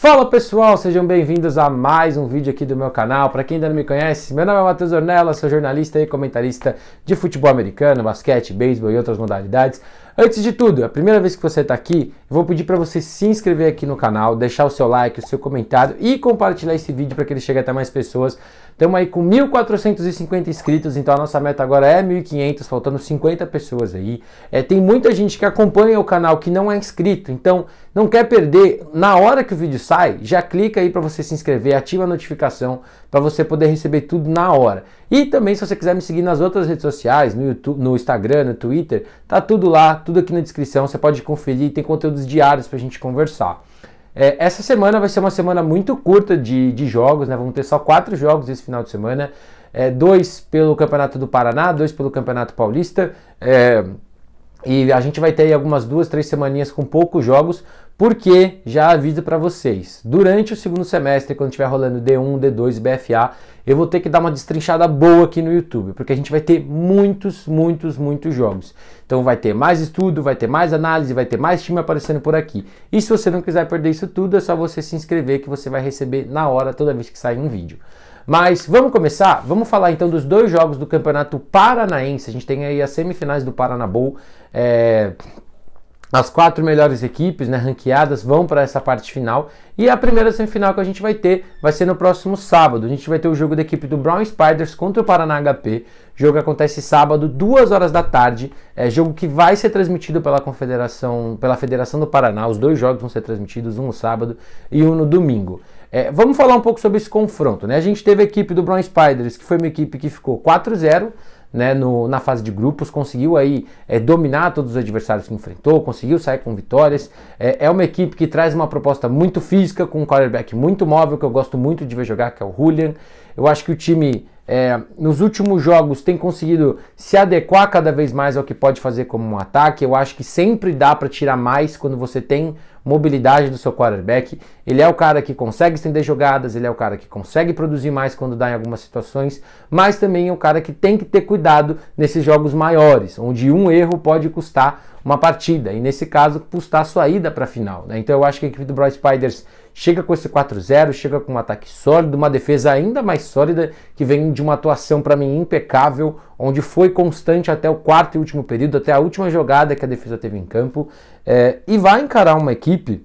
Fala pessoal, sejam bem-vindos a mais um vídeo aqui do meu canal. Para quem ainda não me conhece, meu nome é Matheus Ornella, sou jornalista e comentarista de futebol americano, basquete, beisebol e outras modalidades. Antes de tudo, é a primeira vez que você está aqui, eu vou pedir para você se inscrever aqui no canal, deixar o seu like, o seu comentário e compartilhar esse vídeo para que ele chegue até mais pessoas. Estamos aí com 1.450 inscritos, então a nossa meta agora é 1.500, faltando 50 pessoas aí. Tem muita gente que acompanha o canal que não é inscrito, então não quer perder, na hora que o vídeo sai, já clica aí para você se inscrever, ativa a notificação para você poder receber tudo na hora. E também se você quiser me seguir nas outras redes sociais, no YouTube, no Instagram, no Twitter, tá tudo lá, tudo aqui na descrição, você pode conferir, tem conteúdos diários pra gente conversar. Essa semana vai ser uma semana muito curta de jogos, né? Vamos ter só 4 jogos esse final de semana, 2 pelo Campeonato do Paraná, 2 pelo Campeonato Paulista, e a gente vai ter aí algumas 2, 3 semaninhas com poucos jogos, porque já aviso para vocês, durante o segundo semestre, quando estiver rolando D1, D2 e BFA, eu vou ter que dar uma destrinchada boa aqui no YouTube, porque a gente vai ter muitos jogos. Então vai ter mais estudo, vai ter mais análise, vai ter mais time aparecendo por aqui. E se você não quiser perder isso tudo, é só você se inscrever que você vai receber na hora, toda vez que sair um vídeo. Mas vamos começar? Vamos falar então dos 2 jogos do Campeonato Paranaense. A gente tem aí as semifinais do Paraná Bowl. As 4 melhores equipes, né, ranqueadas, vão para essa parte final. E a primeira semifinal que a gente vai ter vai ser no próximo sábado. A gente vai ter o jogo da equipe do Brown Spiders contra o Paraná HP. O jogo acontece sábado, 2 horas da tarde. Jogo que vai ser transmitido pela Federação do Paraná. Os 2 jogos vão ser transmitidos, um no sábado e um no domingo. Vamos falar um pouco sobre esse confronto, né? A gente teve a equipe do Brown Spiders, que foi uma equipe que ficou 4-0. Né, na fase de grupos, conseguiu aí dominar todos os adversários que enfrentou, conseguiu sair com vitórias. É uma equipe que traz uma proposta muito física, com um quarterback muito móvel, que eu gosto muito de ver jogar, que é o Julian. Eu acho que o time, nos últimos jogos, tem conseguido se adequar cada vez mais ao que pode fazer como um ataque. Eu acho que sempre dá para tirar mais quando você tem mobilidade do seu quarterback. Ele é o cara que consegue estender jogadas, ele é o cara que consegue produzir mais quando dá em algumas situações, mas também é o cara que tem que ter cuidado nesses jogos maiores, onde um erro pode custar uma partida, e nesse caso custar a sua ida para a final, né? Então eu acho que a equipe do Brown Spiders chega com esse 4-0, chega com um ataque sólido, uma defesa ainda mais sólida, que vem de uma atuação para mim impecável, onde foi constante até o 4º e último período, até a última jogada que a defesa teve em campo, e vai encarar uma equipe,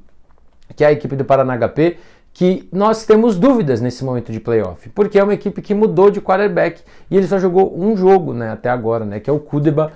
que é a equipe do Paraná HP, que nós temos dúvidas nesse momento de playoff, porque é uma equipe que mudou de quarterback, e ele só jogou um jogo, né, até agora, né, que é o Kudeba,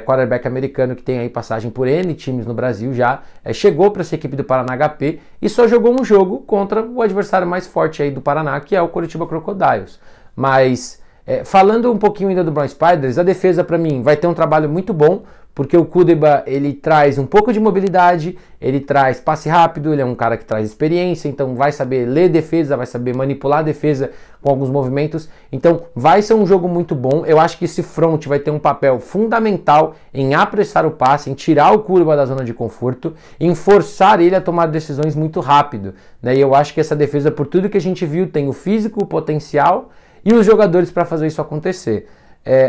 quarterback americano que tem aí passagem por N times no Brasil já, chegou para essa equipe do Paraná HP e só jogou um jogo contra o adversário mais forte aí do Paraná, que é o Curitiba Crocodiles. Mas falando um pouquinho ainda do Brown Spiders, a defesa para mim vai ter um trabalho muito bom, porque o Kudeba, ele traz um pouco de mobilidade, ele traz passe rápido, ele é um cara que traz experiência, então vai saber ler defesa, vai saber manipular a defesa com alguns movimentos, então vai ser um jogo muito bom. Eu acho que esse front vai ter um papel fundamental em apressar o passe, em tirar o Kudeba da zona de conforto, em forçar ele a tomar decisões muito rápido, né? E eu acho que essa defesa, por tudo que a gente viu, tem o físico, o potencial e os jogadores para fazer isso acontecer.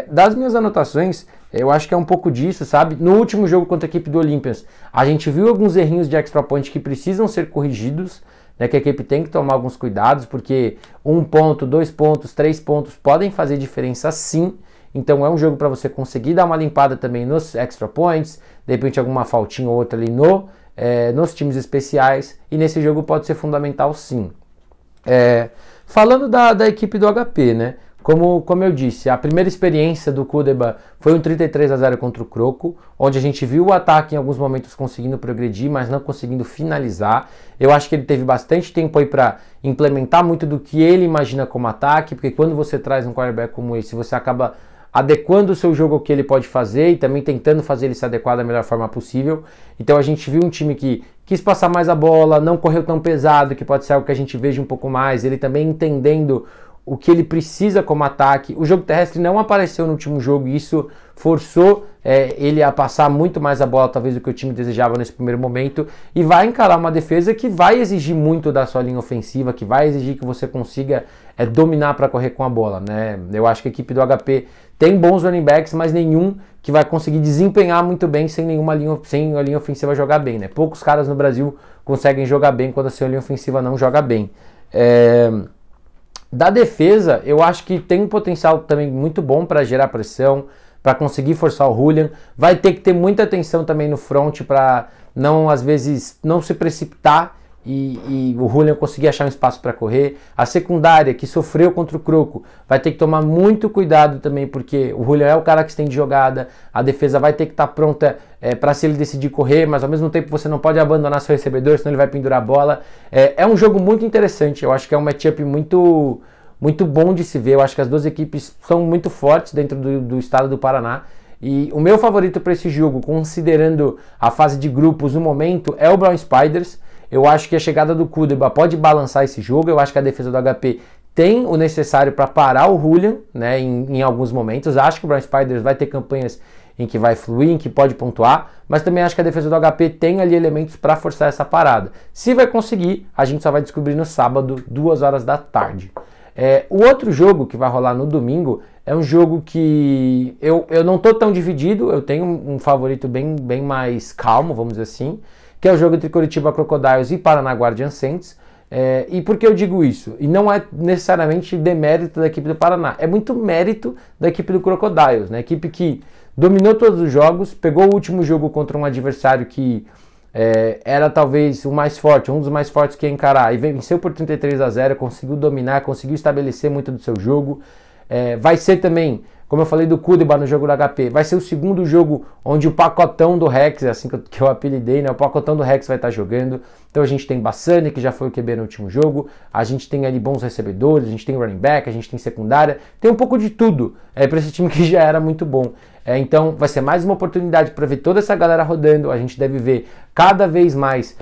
Das minhas anotações, eu acho que é um pouco disso, sabe? No último jogo contra a equipe do Olympians, a gente viu alguns errinhos de extra point que precisam ser corrigidos, né? Que a equipe tem que tomar alguns cuidados, porque 1 ponto, 2 pontos, 3 pontos podem fazer diferença sim. Então é um jogo para você conseguir dar uma limpada também nos extra points, de repente alguma faltinha ou outra ali nos times especiais, e nesse jogo pode ser fundamental sim. Falando da equipe do HP, né? Como eu disse, a primeira experiência do Kudeba foi um 33-0 contra o Croco, onde a gente viu o ataque em alguns momentos conseguindo progredir, mas não conseguindo finalizar. Eu acho que ele teve bastante tempo aí para implementar muito do que ele imagina como ataque, porque quando você traz um quarterback como esse, você acaba adequando o seu jogo ao que ele pode fazer e também tentando fazer ele se adequar da melhor forma possível. Então a gente viu um time que quis passar mais a bola, não correu tão pesado, que pode ser algo que a gente veja um pouco mais, ele também entendendo o que ele precisa como ataque. O jogo terrestre não apareceu no último jogo e isso forçou ele a passar muito mais a bola, talvez, do que o time desejava nesse primeiro momento, e vai encarar uma defesa que vai exigir muito da sua linha ofensiva, que vai exigir que você consiga dominar para correr com a bola, né? Eu acho que a equipe do HP tem bons running backs, mas nenhum que vai conseguir desempenhar muito bem sem a linha ofensiva jogar bem, né? Poucos caras no Brasil conseguem jogar bem quando a sua linha ofensiva não joga bem. Da defesa, eu acho que tem um potencial também muito bom para gerar pressão, para conseguir forçar o Julian. Vai ter que ter muita atenção também no front para não, às vezes, não se precipitar e o Julian conseguir achar um espaço para correr. A secundária, que sofreu contra o Croco, vai ter que tomar muito cuidado também, porque o Julian é o cara que estende jogada, a defesa vai ter que estar pronta para se ele decidir correr, mas ao mesmo tempo você não pode abandonar seu recebedor, senão ele vai pendurar a bola. É um jogo muito interessante, eu acho que é um matchup muito bom de se ver. Eu acho que as duas equipes são muito fortes dentro do estado do Paraná. E o meu favorito para esse jogo, considerando a fase de grupos no momento, é o Brown Spiders. Eu acho que a chegada do Kudeba pode balançar esse jogo. Eu acho que a defesa do HP tem o necessário para parar o Julian, né, em alguns momentos. Acho que o Brown Spiders vai ter campanhas em que vai fluir, em que pode pontuar, mas também acho que a defesa do HP tem ali elementos para forçar essa parada. Se vai conseguir, a gente só vai descobrir no sábado, 2 horas da tarde. O outro jogo que vai rolar no domingo é um jogo que eu não estou tão dividido, eu tenho um favorito bem mais calmo, vamos dizer assim, que é o jogo entre Curitiba Crocodiles e Paraná Guardian Saints. E por que eu digo isso? E não é necessariamente demérito da equipe do Paraná, é muito mérito da equipe do Crocodiles, né? Equipe que dominou todos os jogos, pegou o último jogo contra um adversário que era talvez o mais forte, um dos mais fortes que ia encarar, e venceu por 33-0, conseguiu dominar, conseguiu estabelecer muito do seu jogo. Vai ser também, como eu falei do Kudeba no jogo do HP, vai ser o segundo jogo onde o pacotão do Rex, assim que eu apelidei, né? O pacotão do Rex vai estar jogando. Então a gente tem Bassani, que já foi o QB no último jogo, a gente tem ali bons recebedores, a gente tem running back, a gente tem secundária, tem um pouco de tudo para esse time que já era muito bom. Então vai ser mais uma oportunidade para ver toda essa galera rodando, a gente deve ver cada vez mais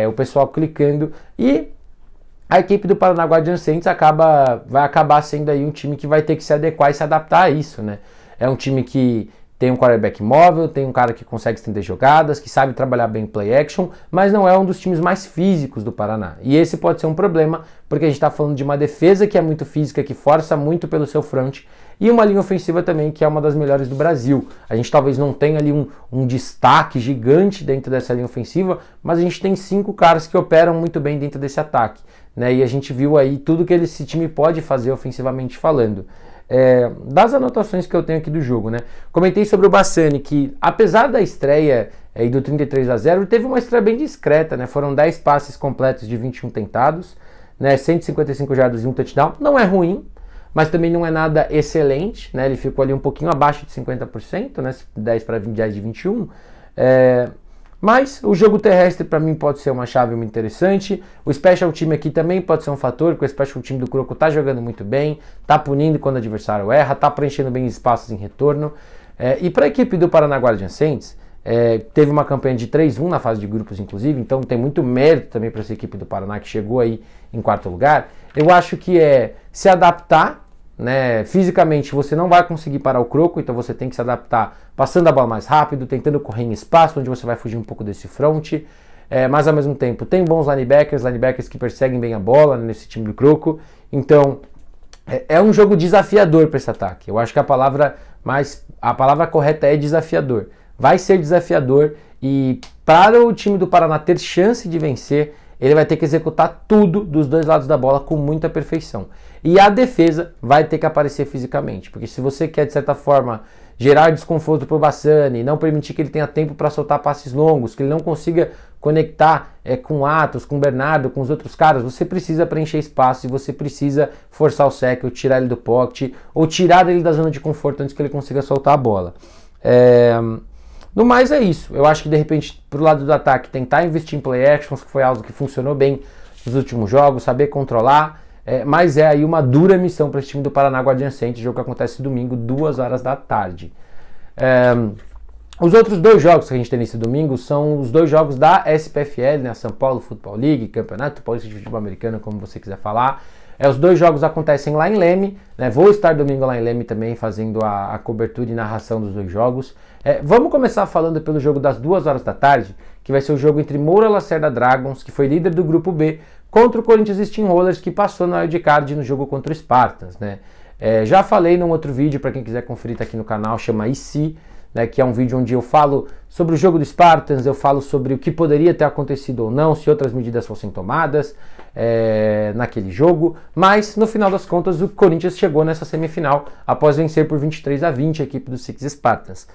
o pessoal clicando, e a equipe do Paraná Guardian Saints vai acabar sendo aí um time que vai ter que se adequar e se adaptar a isso, né? É um time que tem um quarterback móvel, tem um cara que consegue estender jogadas, que sabe trabalhar bem play action, mas não é um dos times mais físicos do Paraná. E esse pode ser um problema, porque a gente está falando de uma defesa que é muito física, que força muito pelo seu front, e uma linha ofensiva também que é uma das melhores do Brasil. A gente talvez não tenha ali um destaque gigante dentro dessa linha ofensiva, mas a gente tem 5 caras que operam muito bem dentro desse ataque, né? E a gente viu aí tudo que esse time pode fazer ofensivamente falando. Das anotações que eu tenho aqui do jogo, né? Comentei sobre o Bassani, que apesar da estreia e do 33-0, ele teve uma estreia bem discreta, né? Foram 10 passes completos de 21 tentados, né? 155 jardas e um touchdown. Não é ruim, mas também não é nada excelente, né? Ele ficou ali um pouquinho abaixo de 50%, né? 10 para 10 de 21. Mas o jogo terrestre para mim pode ser uma chave muito interessante. O special team aqui também pode ser um fator, porque o special team do Croco tá jogando muito bem, tá punindo quando o adversário erra, tá preenchendo bem espaços em retorno. E para a equipe do Paraná Guardian Saints, teve uma campanha de 3-1 na fase de grupos, inclusive, então tem muito mérito também para essa equipe do Paraná, que chegou aí em 4º lugar. Eu acho que se adaptar, né? Fisicamente você não vai conseguir parar o Croco, então você tem que se adaptar passando a bola mais rápido, tentando correr em espaço, onde você vai fugir um pouco desse front, mas ao mesmo tempo tem bons linebackers que perseguem bem a bola, né, nesse time do Croco. Então é um jogo desafiador para esse ataque. Eu acho que a palavra correta é desafiador. Vai ser desafiador, e para o time do Paraná ter chance de vencer, ele vai ter que executar tudo dos dois lados da bola com muita perfeição. E a defesa vai ter que aparecer fisicamente, porque se você quer, de certa forma, gerar desconforto para o Bassani, não permitir que ele tenha tempo para soltar passes longos, que ele não consiga conectar com o Atos, com o Bernardo, com os outros caras, você precisa preencher espaço e você precisa forçar o sec, ou tirar ele do pocket, ou tirar ele da zona de conforto antes que ele consiga soltar a bola. No mais é isso. Eu acho que de repente pro lado do ataque tentar investir em play actions, que foi algo que funcionou bem nos últimos jogos, saber controlar, mas é aí uma dura missão para esse time do Paraná Guardian Saints, jogo que acontece domingo, 2 horas da tarde. Os outros 2 jogos que a gente tem nesse domingo são os 2 jogos da SPFL, né, São Paulo Football League, Campeonato Paulista de Futebol Americano, como você quiser falar. Os dois jogos acontecem lá em Leme, né? Vou estar domingo lá em Leme também fazendo a cobertura e narração dos dois jogos. Vamos começar falando pelo jogo das 2 horas da tarde, que vai ser o jogo entre Moura Lacerda Dragons, que foi líder do grupo B, contra o Corinthians Steamrollers, que passou na wildcard no jogo contra o Spartans, né? Já falei num outro vídeo, para quem quiser conferir, tá aqui no canal, chama IC, né, que é um vídeo onde eu falo sobre o jogo do Spartans, eu falo sobre o que poderia ter acontecido ou não, se outras medidas fossem tomadas naquele jogo, mas no final das contas o Corinthians chegou nessa semifinal após vencer por 23-20 a equipe do Six Spartans.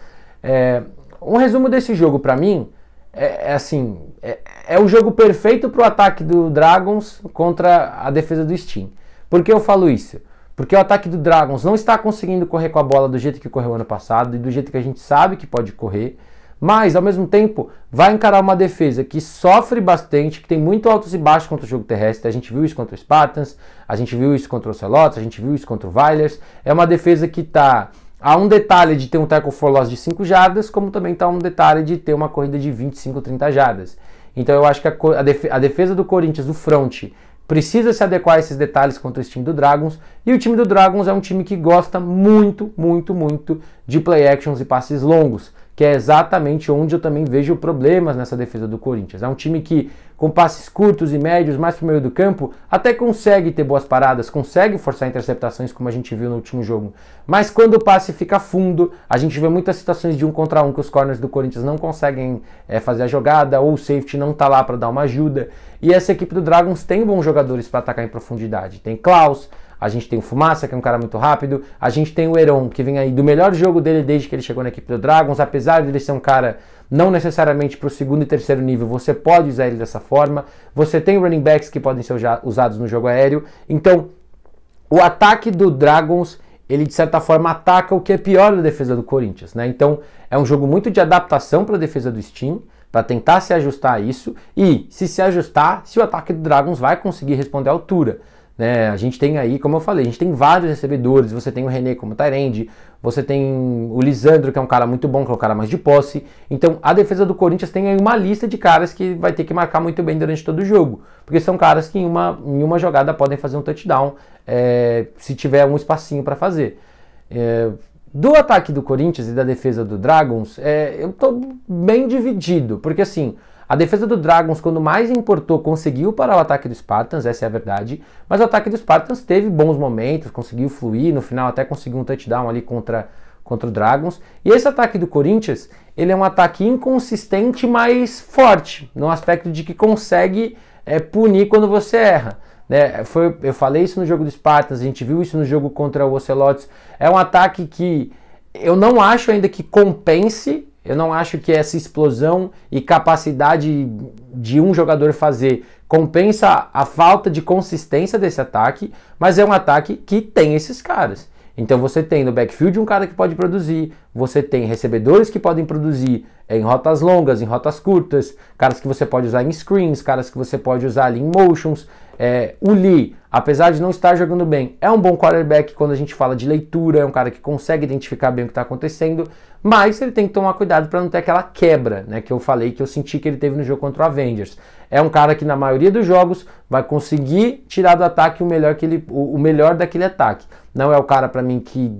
Um resumo desse jogo para mim é o jogo perfeito para o ataque do Dragons contra a defesa do Steam. Por que eu falo isso? Porque o ataque do Dragons não está conseguindo correr com a bola do jeito que correu ano passado e do jeito que a gente sabe que pode correr, mas ao mesmo tempo vai encarar uma defesa que sofre bastante, que tem muito altos e baixos contra o jogo terrestre. A gente viu isso contra o Spartans, a gente viu isso contra o Ocelots, a gente viu isso contra o Vailers. É uma defesa que está a um detalhe de ter um tackle for loss de 5 jardas, como também está a um detalhe de ter uma corrida de 25, 30 jardas. Então eu acho que a defesa do Corinthians, do front, precisa se adequar a esses detalhes contra esse time do Dragons, e o time do Dragons é um time que gosta muito, muito, muito de play actions e passes longos, que é exatamente onde eu também vejo problemas nessa defesa do Corinthians. É um time que, com passes curtos e médios, mais pro meio do campo, até consegue ter boas paradas, consegue forçar interceptações, como a gente viu no último jogo. Mas quando o passe fica fundo, a gente vê muitas situações de 1 contra 1 que os corners do Corinthians não conseguem fazer a jogada, ou o safety não tá lá para dar uma ajuda. E essa equipe do Dragons tem bons jogadores para atacar em profundidade. Tem Klaus, a gente tem o Fumaça, que é um cara muito rápido, a gente tem o Heron, que vem aí do melhor jogo dele desde que ele chegou na equipe do Dragons, apesar de ele ser um cara não necessariamente para o segundo e terceiro nível, você pode usar ele dessa forma. Você tem running backs que podem ser usados no jogo aéreo. Então, o ataque do Dragons, ele de certa forma ataca o que é pior da defesa do Corinthians, né? Então, é um jogo muito de adaptação para a defesa do Steam, para tentar se ajustar a isso, e se ajustar, se o ataque do Dragons vai conseguir responder à altura. Né? A gente tem aí, como eu falei, a gente tem vários recebedores, você tem o René como tight end, você tem o Lisandro, que é um cara muito bom, que é um cara mais de posse. Então a defesa do Corinthians tem aí uma lista de caras que vai ter que marcar muito bem durante todo o jogo, porque são caras que em uma jogada podem fazer um touchdown, se tiver um espacinho para fazer. Do ataque do Corinthians e da defesa do Dragons, eu tô bem dividido, porque assim, a defesa do Dragons, quando mais importou, conseguiu parar o ataque do Spartans, essa é a verdade, mas o ataque do Spartans teve bons momentos, conseguiu fluir, no final até conseguiu um touchdown ali contra o Dragons. E esse ataque do Corinthians, ele é um ataque inconsistente, mas forte, no aspecto de que consegue punir quando você erra. Eu falei isso no jogo do Spartans, a gente viu isso no jogo contra o Ocelots. É um ataque que eu não acho ainda que compense. Eu não acho que essa explosão e capacidade de um jogador fazer compensa a falta de consistência desse ataque, mas é um ataque que tem esses caras. Então você tem no backfield um cara que pode produzir, você tem recebedores que podem produzir em rotas longas, em rotas curtas, caras que você pode usar em screens, caras que você pode usar ali em motions. O Lee, apesar de não estar jogando bem, é um bom quarterback quando a gente fala de leitura, é um cara que consegue identificar bem o que está acontecendo, mas ele tem que tomar cuidado para não ter aquela quebra, né, que eu falei, que eu senti que ele teve no jogo contra o Avengers. É um cara que na maioria dos jogos vai conseguir tirar do ataque o melhor daquele ataque. Não é o cara para mim que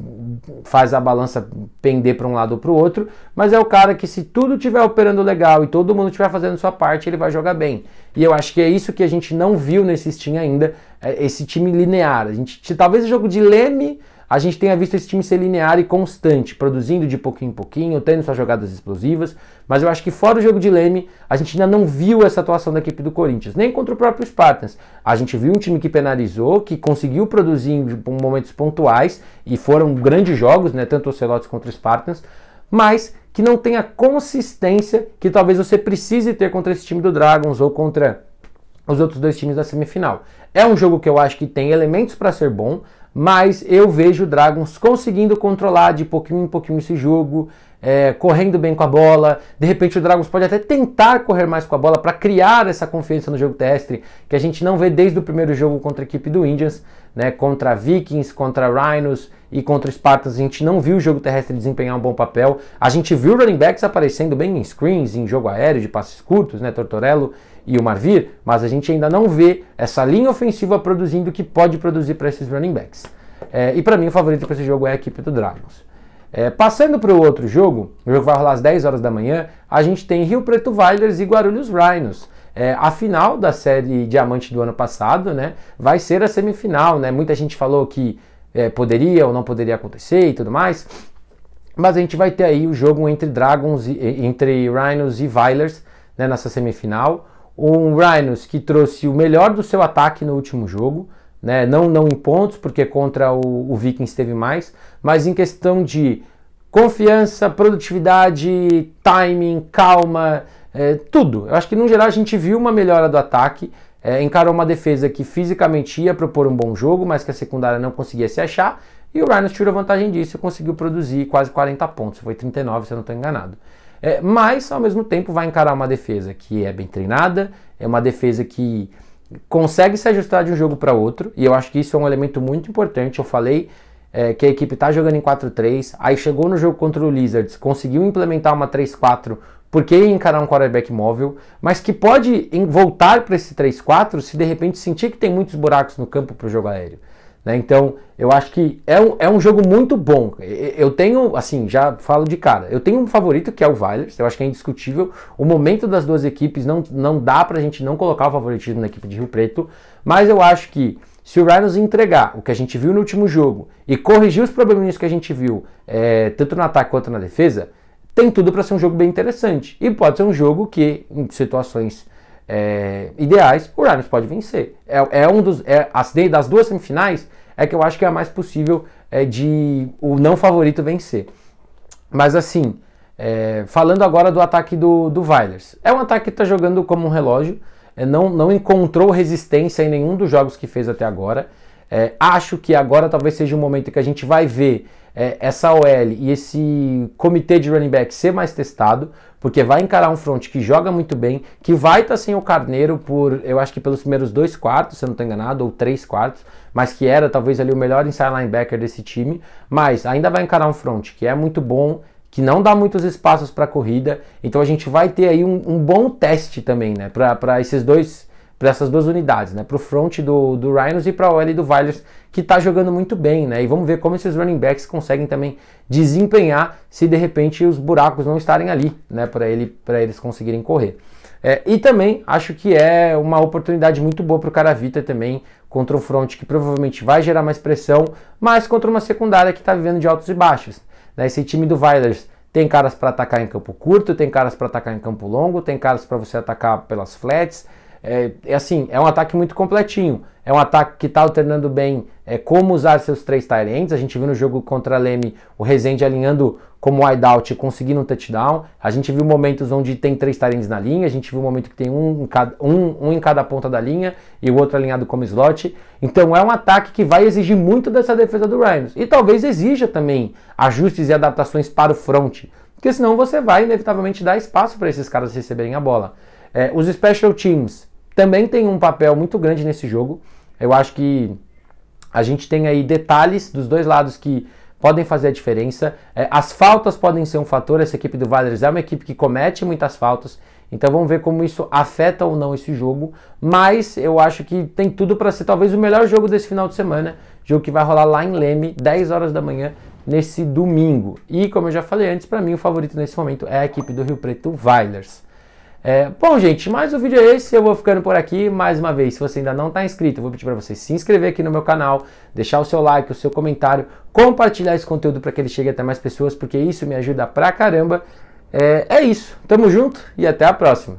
faz a balança pender para um lado ou para o outro, mas é o cara que, se tudo estiver operando legal e todo mundo estiver fazendo sua parte, ele vai jogar bem. E eu acho que é isso que a gente não viu nesse time ainda, esse time linear. Talvez o jogo de Leme a gente tenha visto esse time ser linear e constante, produzindo de pouquinho em pouquinho, tendo suas jogadas explosivas, mas eu acho que fora o jogo de Leme, a gente ainda não viu essa atuação da equipe do Corinthians, nem contra o próprio Spartans. A gente viu um time que penalizou, que conseguiu produzir em momentos pontuais, e foram grandes jogos, né, tanto o Ocelots contra o Spartans, mas que não tem a consistência que talvez você precise ter contra esse time do Dragons ou contra os outros dois times da semifinal. É um jogo que eu acho que tem elementos para ser bom, mas eu vejo o Dragons conseguindo controlar de pouquinho em pouquinho esse jogo, correndo bem com a bola. De repente o Dragons pode até tentar correr mais com a bola para criar essa confiança no jogo terrestre, que a gente não vê desde o primeiro jogo contra a equipe do Indians, né, contra Vikings, contra Rhinos e contra Spartans. A gente não viu o jogo terrestre desempenhar um bom papel. A gente viu running backs aparecendo bem em screens, em jogo aéreo, de passes curtos, né, Tortorello e o Marvir, mas a gente ainda não vê essa linha ofensiva produzindo o que pode produzir para esses running backs. E para mim o favorito para esse jogo é a equipe do Dragons. Passando para o outro jogo, o jogo vai rolar às 10 horas da manhã, a gente tem Rio Preto Wilders e Guarulhos Rhinos. A final da série Diamante do ano passado, né, vai ser a semifinal, né? Muita gente falou que poderia ou não poderia acontecer e tudo mais, mas a gente vai ter aí o jogo entre Rhinos e Wilders, né, nessa semifinal. Um Rhinos que trouxe o melhor do seu ataque no último jogo, né, não em pontos, porque contra o Vikings teve mais, mas em questão de confiança, produtividade, timing, calma, tudo. Eu acho que no geral a gente viu uma melhora do ataque, encarou uma defesa que fisicamente ia propor um bom jogo, mas que a secundária não conseguia se achar, e o Rhinos tirou vantagem disso e conseguiu produzir quase 40 pontos, foi 39 se eu não estou enganado. Mas ao mesmo tempo vai encarar uma defesa que é bem treinada, é uma defesa que consegue se ajustar de um jogo para outro, e eu acho que isso é um elemento muito importante. Eu falei que a equipe está jogando em 4-3, aí chegou no jogo contra o Lizards, conseguiu implementar uma 3-4 porque ia encarar um quarterback móvel, mas que pode voltar para esse 3-4 se de repente sentir que tem muitos buracos no campo para o jogo aéreo. Né? Então, eu acho que é um jogo muito bom. Eu tenho, assim, já falo de cara, eu tenho um favorito que é o Wilders, eu acho que é indiscutível. O momento das duas equipes não dá pra gente não colocar o favoritismo na equipe de Rio Preto, mas eu acho que se o Rhinos entregar o que a gente viu no último jogo e corrigir os probleminhas que a gente viu, tanto no ataque quanto na defesa, tem tudo para ser um jogo bem interessante. E pode ser um jogo que, em situações ideais, o Rhinos pode vencer. Das duas semifinais, é que eu acho que é a mais possível de o não favorito vencer. Mas assim, falando agora do ataque do Wilders. É um ataque que está jogando como um relógio, não encontrou resistência em nenhum dos jogos que fez até agora. Acho que agora talvez seja um momento que a gente vai ver essa OL e esse comitê de running back ser mais testado, porque vai encarar um front que joga muito bem, que vai estar sem o Carneiro eu acho que pelos primeiros 2 quartos, se eu não estou enganado, ou 3 quartos, mas que era talvez ali o melhor inside linebacker desse time, mas ainda vai encarar um front que é muito bom, que não dá muitos espaços para corrida, então a gente vai ter aí um bom teste também, né, para essas duas unidades, né, para o front do Rhinos e para a OL do Wilders, que está jogando muito bem, né, e vamos ver como esses running backs conseguem também desempenhar se de repente os buracos não estarem ali, né, para eles conseguirem correr. E também acho que é uma oportunidade muito boa para o Caravita também, contra um front que provavelmente vai gerar mais pressão, mas contra uma secundária que está vivendo de altos e baixos. Né, esse time do Wilders tem caras para atacar em campo curto, tem caras para atacar em campo longo, tem caras para você atacar pelas flats. É um ataque muito completinho. É um ataque que está alternando bem como usar seus 3 tight ends. A gente viu no jogo contra a Leme o Rezende alinhando como wideout e conseguindo um touchdown. A gente viu momentos onde tem 3 tight ends na linha. A gente viu um momento que tem um em cada ponta da linha e o outro alinhado como slot. Então é um ataque que vai exigir muito dessa defesa do Rhinos. E talvez exija também ajustes e adaptações para o front, porque senão você vai inevitavelmente dar espaço para esses caras receberem a bola. Os special teams também tem um papel muito grande nesse jogo. Eu acho que a gente tem aí detalhes dos dois lados que podem fazer a diferença. As faltas podem ser um fator. Essa equipe do Wilders é uma equipe que comete muitas faltas, então vamos ver como isso afeta ou não esse jogo. Mas eu acho que tem tudo para ser talvez o melhor jogo desse final de semana, jogo que vai rolar lá em Leme, 10 horas da manhã, nesse domingo. E como eu já falei antes, para mim o favorito nesse momento é a equipe do Rio Preto Wilders. Bom, gente, mais um vídeo é esse, eu vou ficando por aqui. Mais uma vez, se você ainda não está inscrito, eu vou pedir para você se inscrever aqui no meu canal, deixar o seu like, o seu comentário, compartilhar esse conteúdo para que ele chegue até mais pessoas, porque isso me ajuda pra caramba. É isso, tamo junto e até a próxima.